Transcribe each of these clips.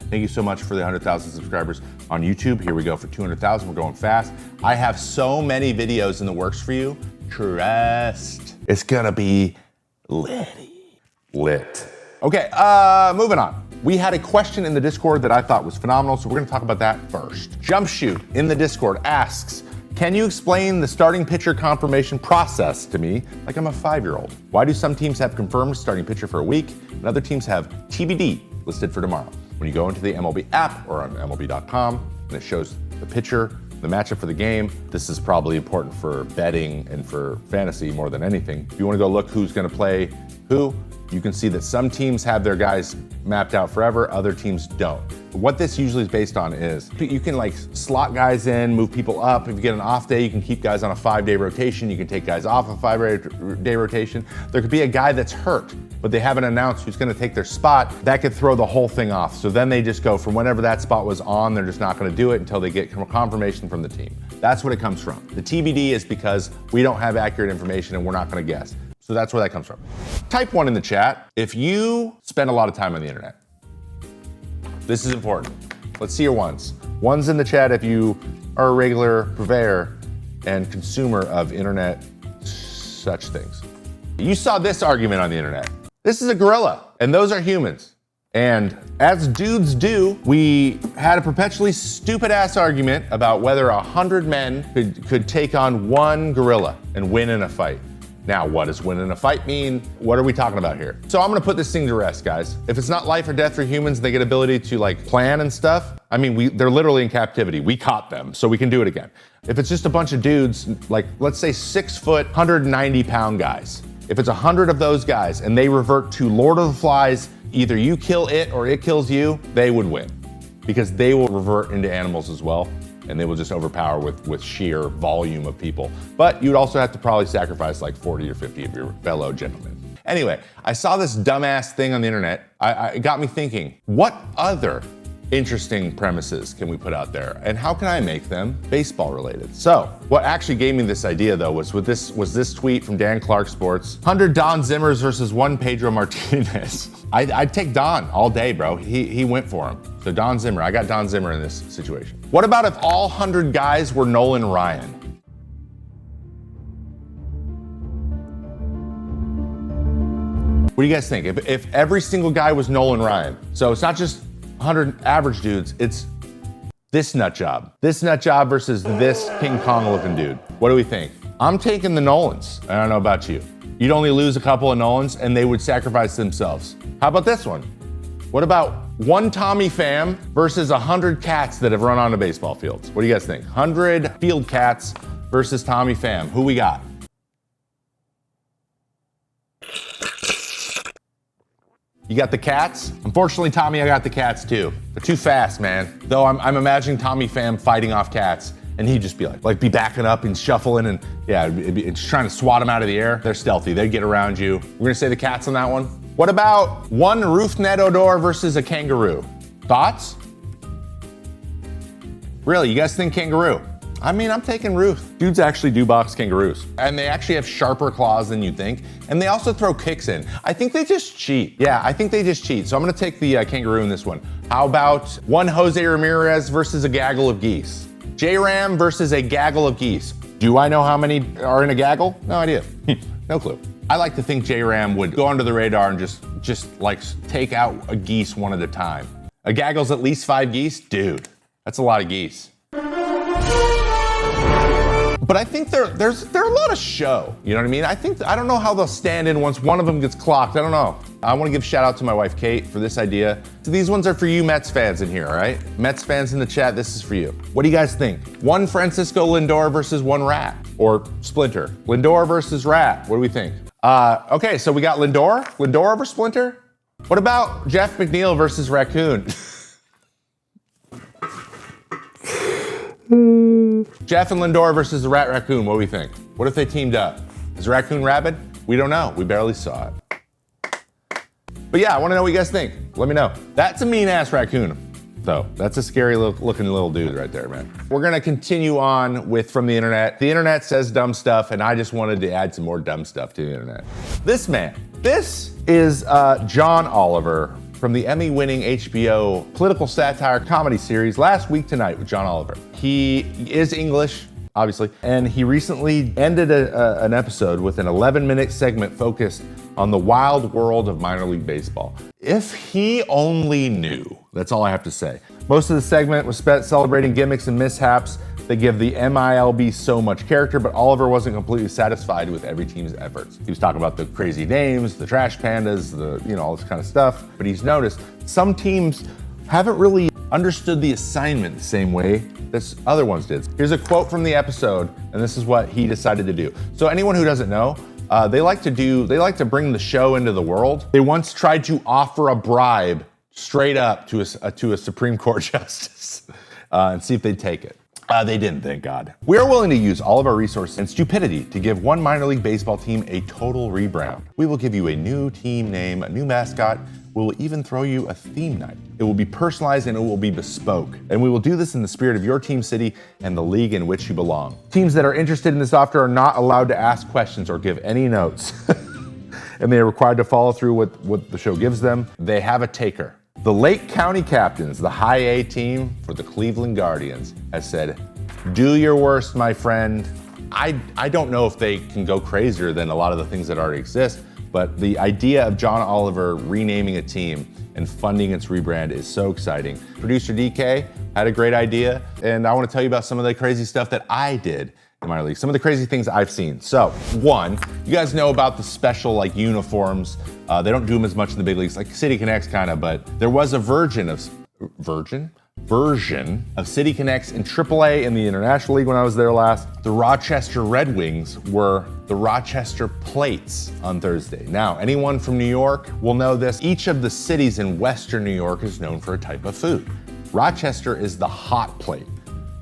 Thank you so much for the 100,000 subscribers on YouTube. Here we go for 200,000. We're going fast. I have so many videos in the works for you. Trust. It's gonna be lit. Okay, moving on. We had a question in the Discord that I thought was phenomenal, so we're gonna talk about that first. Jumpshoot in the Discord asks, can you explain the starting pitcher confirmation process to me like I'm a 5-year-old? Why do some teams have confirmed starting pitcher for a week and other teams have TBD listed for tomorrow? When you go into the MLB app or on MLB.com and it shows the pitcher, the matchup for the game, this is probably important for betting and for fantasy more than anything. If you wanna go look who's gonna play who, you can see that some teams have their guys mapped out forever, other teams don't. What this usually is based on is you can like slot guys in, move people up. If you get an off day, you can keep guys on a 5-day rotation. You can take guys off a 5-day rotation. There could be a guy that's hurt, but they haven't announced who's gonna take their spot. That could throw the whole thing off. So then they just go from whenever that spot was on, they're just not gonna do it until they get confirmation from the team. That's what it comes from. The TBD is because we don't have accurate information and we're not gonna guess. So that's where that comes from. Type 1 in the chat if you spend a lot of time on the internet. This is important. Let's see your ones. Ones in the chat if you are a regular purveyor and consumer of internet such things. You saw this argument on the internet. This is a gorilla, and those are humans. And as dudes do, we had a perpetually stupid ass argument about whether 100 men could take on one gorilla and win in a fight. Now, what does win in a fight mean? What are we talking about here? So I'm gonna put this thing to rest, guys. If it's not life or death for humans, they get ability to like plan and stuff. I mean, they're literally in captivity. We caught them, so we can do it again. If it's just a bunch of dudes, like let's say 6 foot, 190 pound guys. If it's 100 of those guys and they revert to Lord of the Flies, either you kill it or it kills you, they would win. Because they will revert into animals as well. And they will just overpower with sheer volume of people. But you'd also have to probably sacrifice like 40 or 50 of your fellow gentlemen. Anyway, I saw this dumbass thing on the internet. It got me thinking, what other interesting premises can we put out there? And how can I make them baseball related? So what actually gave me this idea though was this tweet from Dan Clark Sports. 100 Don Zimmers versus 1 Pedro Martinez. I'd take Don all day, bro. He went for him. So Don Zimmer, I got Don Zimmer in this situation. What about if all 100 guys were Nolan Ryan? What do you guys think? If every single guy was Nolan Ryan, so it's not just 100 average dudes, it's this nut job. This nut job versus this King Kong looking dude. What do we think? I'm taking the Nolans. I don't know about you. You'd only lose a couple of Nolans and they would sacrifice themselves. How about this one? What about 1 Tommy Pham versus 100 cats that have run onto baseball fields? What do you guys think? 100 field cats versus Tommy Pham. Who we got? You got the cats? Unfortunately, Tommy, I got the cats too. They're too fast, man. Though I'm imagining Tommy Pham fighting off cats and he'd just be like be backing up and shuffling and yeah, it's trying to swat them out of the air. They're stealthy, they'd get around you. We're gonna say the cats on that one. What about 1 Rougned Odor versus a kangaroo? Thoughts? Really, you guys think kangaroo? I mean, I'm taking Ruth. Dudes actually do box kangaroos. And they actually have sharper claws than you think. And they also throw kicks in. I think they just cheat. Yeah, I think they just cheat. So I'm gonna take the kangaroo in this one. How about 1 Jose Ramirez versus a gaggle of geese? J-Ram versus a gaggle of geese. Do I know how many are in a gaggle? No idea. No clue. I like to think J-Ram would go under the radar and just like take out a geese one at a time. A gaggle's at least 5 geese? Dude, that's a lot of geese. But I think they're a lot of show. You know what I mean? I don't know how they'll stand in once one of them gets clocked. I don't know. I want to give shout out to my wife Kate for this idea. So these ones are for you Mets fans in here, all right? Mets fans in the chat, this is for you. What do you guys think? 1 Francisco Lindor versus 1 Rat or Splinter. Lindor versus Rat. What do we think? Okay, so we got Lindor over Splinter. What about Jeff McNeil versus Raccoon? Jeff and Lindor versus the Rat Raccoon, what do we think? What if they teamed up? Is Raccoon rabid? We don't know, we barely saw it. But yeah, I wanna know what you guys think. Let me know. That's a mean ass raccoon, though. That's a scary looking little dude right there, man. We're gonna continue on with From the Internet. The internet says dumb stuff, and I just wanted to add some more dumb stuff to the internet. This man, this is John Oliver from the Emmy-winning HBO political satire comedy series Last Week Tonight with John Oliver. He is English, obviously, and he recently ended an episode with an 11-minute segment focused on the wild world of minor league baseball. If he only knew, that's all I have to say. Most of the segment was spent celebrating gimmicks and mishaps that give the MILB so much character, but Oliver wasn't completely satisfied with every team's efforts. He was talking about the crazy names, the trash pandas, all this kind of stuff, but he's noticed some teams haven't really understood the assignment the same way that other ones did. Here's a quote from the episode, and this is what he decided to do. So anyone who doesn't know, they like to bring the show into the world. They once tried to offer a bribe straight up to a Supreme Court justice and see if they'd take it. They didn't, thank God. We are willing to use all of our resources and stupidity to give one minor league baseball team a total rebrand. We will give you a new team name, a new mascot. We will even throw you a theme night. It will be personalized and it will be bespoke. And we will do this in the spirit of your team city and the league in which you belong. Teams that are interested in this offer are not allowed to ask questions or give any notes. And they are required to follow through what the show gives them. They have a taker. The Lake County Captains, the high A team for the Cleveland Guardians, has said, do your worst, my friend. I don't know if they can go crazier than a lot of the things that already exist, but the idea of John Oliver renaming a team and funding its rebrand is so exciting. Producer DK had a great idea, and I want to tell you about some of the crazy stuff that I did in minor league, some of the crazy things I've seen. So, one, you guys know about the special uniforms. They don't do them as much in the big leagues, like City Connects kind of, but there was a version of City Connects in AAA in the International League when I was there last. The Rochester Red Wings were the Rochester Plates on Thursday. Now, anyone from New York will know this. Each of the cities in Western New York is known for a type of food. Rochester is the hot plate.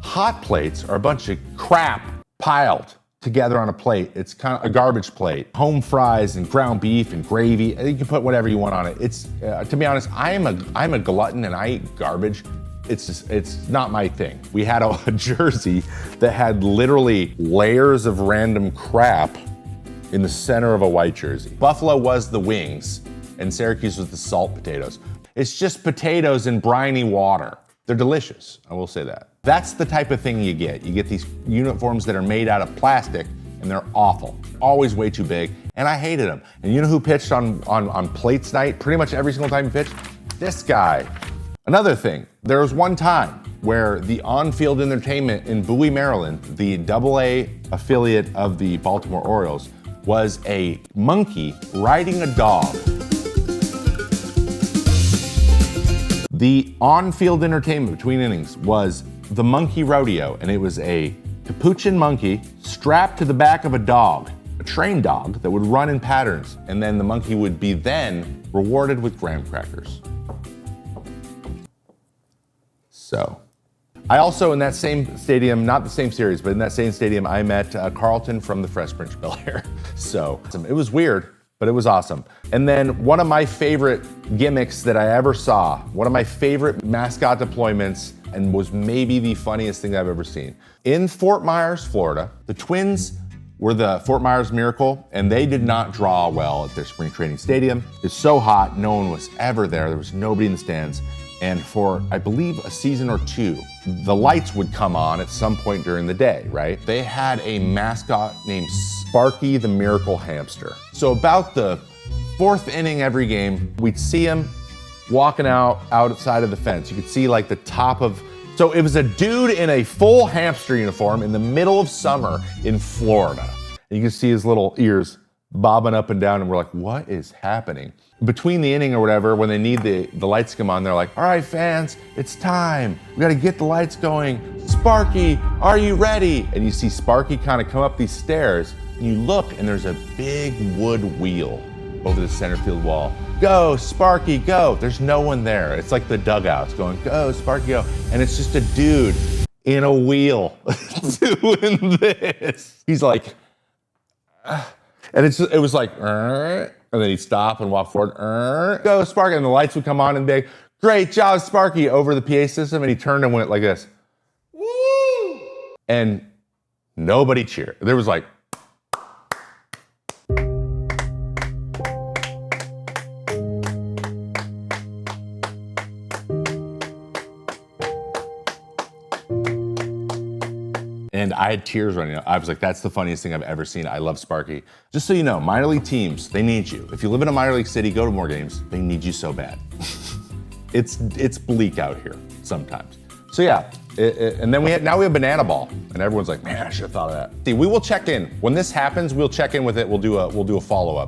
Hot plates are a bunch of crap piled together on a plate. It's kind of a garbage plate. Home fries and ground beef and gravy. You can put whatever you want on it. It's to be honest, I'm a glutton and I eat garbage. It's not my thing. We had a jersey that had literally layers of random crap in the center of a white jersey. Buffalo was the wings and Syracuse was the salt potatoes. It's just potatoes in briny water. They're delicious, I will say that. That's the type of thing you get. You get these uniforms that are made out of plastic and they're awful. Always way too big, and I hated them. And you know who pitched on Plates Night pretty much every single time he pitched? This guy. Another thing, there was one time where the on-field entertainment in Bowie, Maryland, the AA affiliate of the Baltimore Orioles, was a monkey riding a dog. The on-field entertainment between innings was the monkey rodeo, and it was a capuchin monkey strapped to the back of a dog, a trained dog that would run in patterns, and then the monkey would be then rewarded with graham crackers. So, I also in that same stadium, not the same series, but in that same stadium, I met Carlton from the Fresh Prince of Bel-Air. So, it was weird, but it was awesome. And then one of my favorite gimmicks that I ever saw, one of my favorite mascot deployments, and was maybe the funniest thing I've ever seen. In Fort Myers, Florida, the Twins were the Fort Myers Miracle, and they did not draw well at their spring training stadium. It's so hot, no one was ever there. There was nobody in the stands. And for, I believe, a season or two, the lights would come on at some point during the day, right? They had a mascot named Sparky the Miracle Hamster. So about the fourth inning every game, we'd see him walking outside of the fence. You could see like the top of, so it was a dude in a full hamster uniform in the middle of summer in Florida. And you can see his little ears bobbing up and down, and we're like, what is happening? Between the inning or whatever, when they need the lights to come on, they're like, all right, fans, it's time. We gotta get the lights going. Sparky, are you ready? And you see Sparky kind of come up these stairs, and you look, and there's a big wood wheel over the center field wall. Go, Sparky, go. There's no one there. It's like the dugouts going, go, Sparky, go. And it's just a dude in a wheel doing this. He's like, and it was like, and then he'd stop and walk forward, go, Sparky. And the lights would come on and be like, great job, Sparky, over the PA system. And he turned and went like this. Woo! And nobody cheered. There was like, And I had tears running out. I was like, that's the funniest thing I've ever seen. I love Sparky. Just so you know, minor league teams, they need you. If you live in a minor league city, go to more games. They need you so bad. It's bleak out here sometimes. So yeah, and then now we have banana ball, and everyone's like, man, I should have thought of that. See, we will check in when this happens. We'll check in with it. We'll do a follow up.